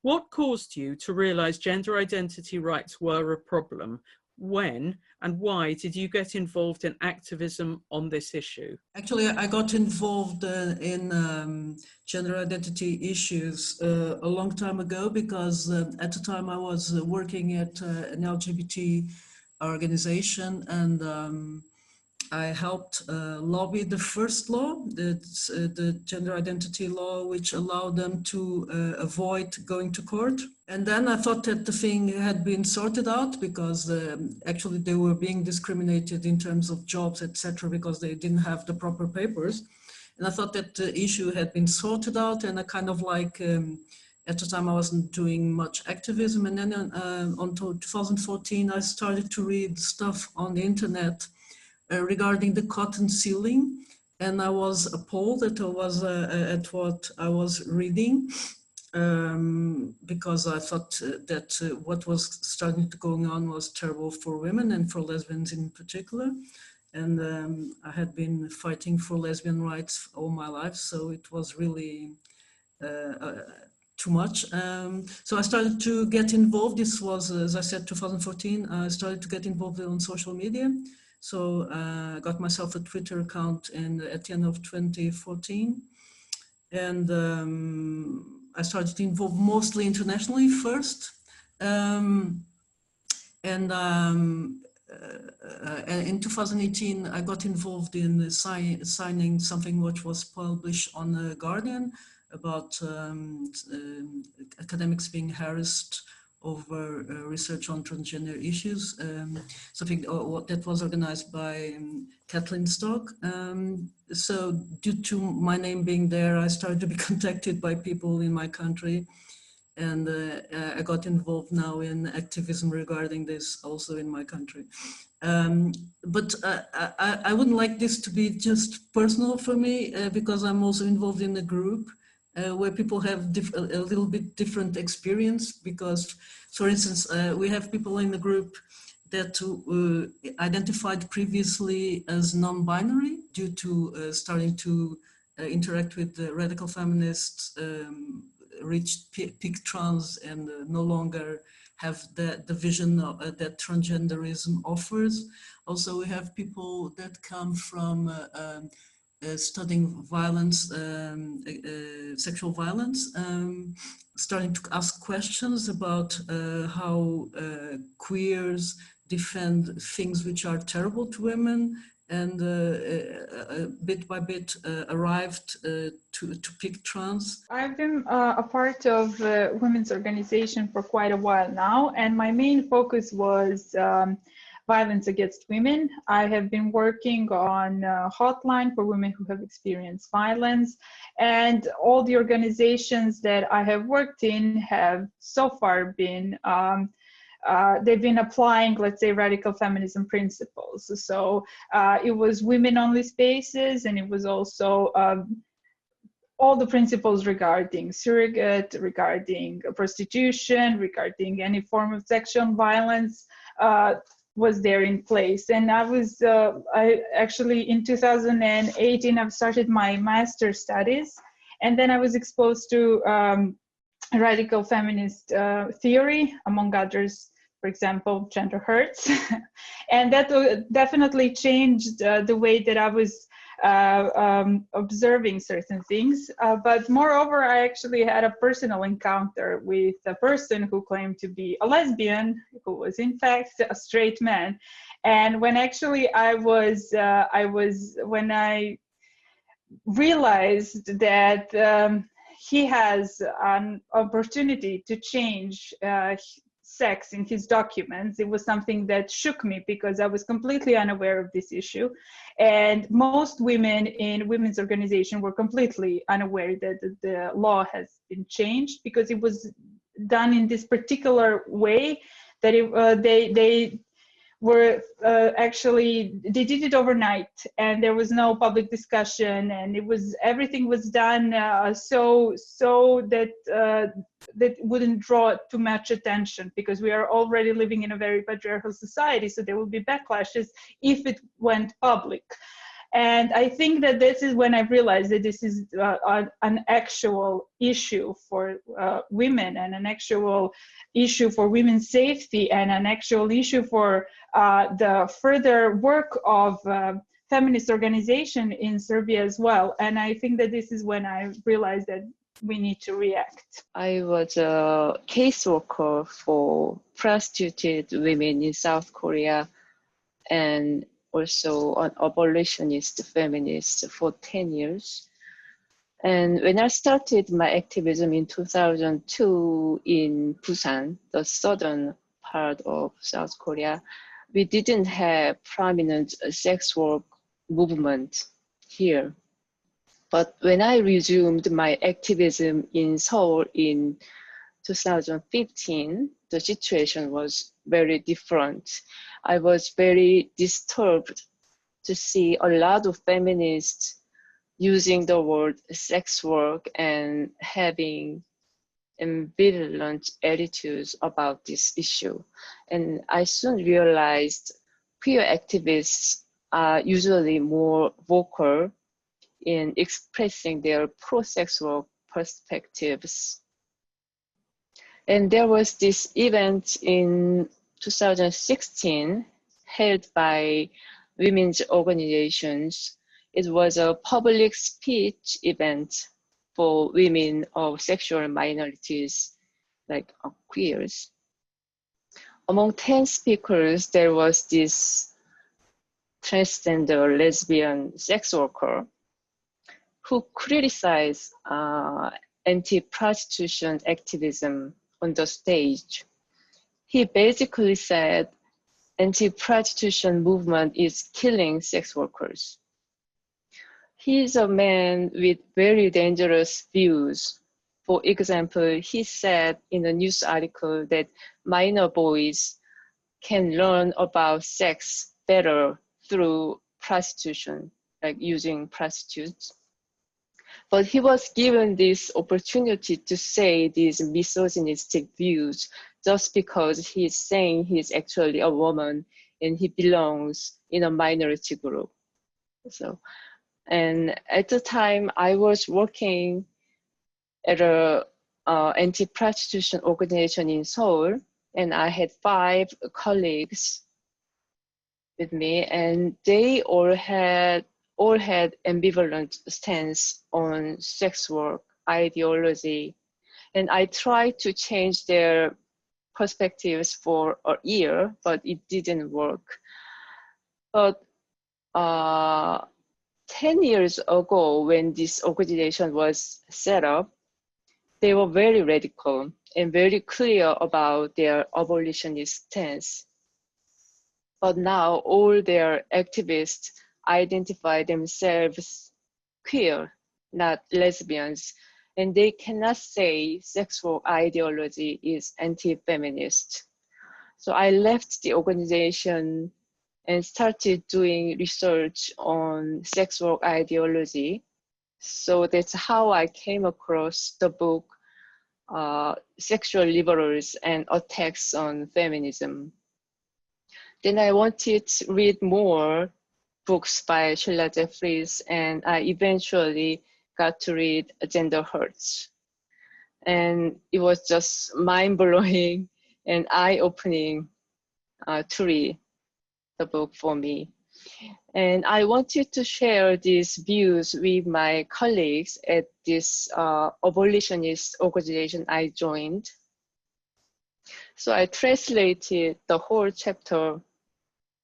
What caused you to realise gender identity rights were a problem? When and why did you get involved in activism on this issue? Actually, I got involved in gender identity issues a long time ago because at the time I was working at an LGBT organization, and I helped lobby the first law, the gender identity law, which allowed them to avoid going to court. And then I thought that the thing had been sorted out because actually they were being discriminated in terms of jobs, etc., because they didn't have the proper papers. And I thought that the issue had been sorted out, and I kind of like, at the time I wasn't doing much activism. And then until 2014, I started to read stuff on the internet regarding the cotton ceiling, and I was appalled at what I was reading, because I thought that what was starting to go on was terrible for women and for lesbians in particular. And I had been fighting for lesbian rights all my life, so it was really too much. So I started to get involved. This was, as I said, 2014. I started to get involved on social media. So I got myself a Twitter account at the end of 2014. And I started to involve mostly internationally first. And in 2018, I got involved in signing something which was published on The Guardian about academics being harassed over research on transgender issues, something that was organized by Kathleen Stock. So due to my name being there, I started to be contacted by people in my country, and I got involved now in activism regarding this also in my country. But I wouldn't like this to be just personal for me, because I'm also involved in a group where people have a little bit different experience, because, for instance, we have people in the group that identified previously as non-binary due to starting to interact with the radical feminists, reached peak trans, and no longer have the vision that transgenderism offers. Also, we have people that come from studying violence, sexual violence, starting to ask questions about how queers defend things which are terrible to women, and bit by bit arrived to pick trans. I've been a part of women's organization for quite a while now, and my main focus was violence against women. I have been working on a hotline for women who have experienced violence, and all the organizations that I have worked in have so far been they've been applying, let's say, radical feminism principles. So it was women-only spaces, and it was also all the principles regarding surrogate, regarding prostitution, regarding any form of sexual violence was there in place. And I actually in 2018, I've started my master's studies, and then I was exposed to radical feminist theory, among others, for example, gender hurts. And that definitely changed the way that I was observing certain things. But moreover, I actually had a personal encounter with a person who claimed to be a lesbian, who was in fact a straight man. And when actually when I realized that he has an opportunity to change sex in his documents, it was something that shook me, because I was completely unaware of this issue. And most women in women's organization were completely unaware that the law has been changed, because it was done in this particular way that they were actually, they did it overnight, and there was no public discussion, and everything was done so that that wouldn't draw too much attention, because we are already living in a very patriarchal society, so there will be backlashes if it went public. And I think that this is when I realized that this is an actual issue for women, and an actual issue for women's safety, and an actual issue for the further work of feminist organization in Serbia as well. And I think that this is when I realized that we need to react. I was a caseworker for prostituted women in South Korea, and also an abolitionist feminist for 10 years. And when I started my activism in 2002 in Busan, the southern part of South Korea, we didn't have prominent sex work movement here. But when I resumed my activism in Seoul in 2015, the situation was very different. I was very disturbed to see a lot of feminists using the word sex work and having ambivalent attitudes about this issue. And I soon realized queer activists are usually more vocal in expressing their pro-sex work perspectives. And there was this event in 2016 held by women's organizations. It was a public speech event for women of sexual minorities, like queers. Among 10 speakers, there was this transgender lesbian sex worker who criticized anti-prostitution activism on the stage. He basically said anti-prostitution movement is killing sex workers. He's a man with very dangerous views. For example, he said in a news article that minor boys can learn about sex better through prostitution, like using prostitutes. But he was given this opportunity to say these misogynistic views just because he's saying he's actually a woman and he belongs in a minority group. So, and at the time I was working at a anti-prostitution organization in Seoul, and I had 5 colleagues with me, and they all had ambivalent stance on sex work ideology. And I tried to change their perspectives for a year, but it didn't work. But 10 years ago, when this organization was set up, they were very radical and very clear about their abolitionist stance. But now all their activists identify themselves queer, not lesbians, and they cannot say sexual ideology is anti-feminist. So I left the organization and started doing research on sexual ideology. So that's how I came across the book, Sexual Liberals and Attacks on Feminism. Then I wanted to read more books by Sheila Jeffries, and I eventually got to read Gender Hurts. And it was just mind-blowing and eye-opening to read the book for me. And I wanted to share these views with my colleagues at this abolitionist organization I joined. So I translated the whole chapter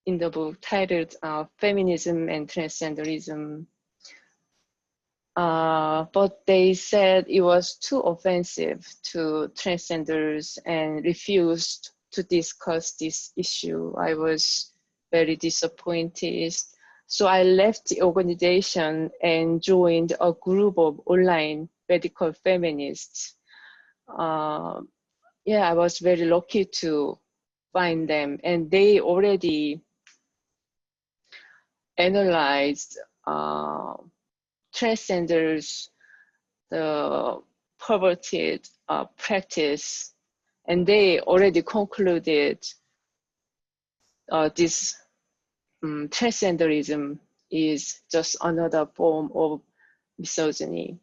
in the book titled Feminism and Transgenderism. But they said it was too offensive to transgenders and refused to discuss this issue. I was very disappointed. So I left the organization and joined a group of online radical feminists. Yeah, I was very lucky to find them, and they already analyzed transgenders, the perverted practice, and they already concluded this transgenderism is just another form of misogyny.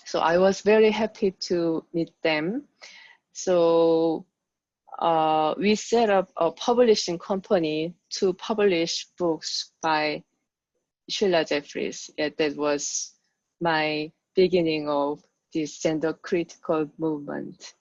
So I was very happy to meet them. So we set up a publishing company to publish books by Sheila Jeffries. Yeah, that was my beginning of this gender critical movement.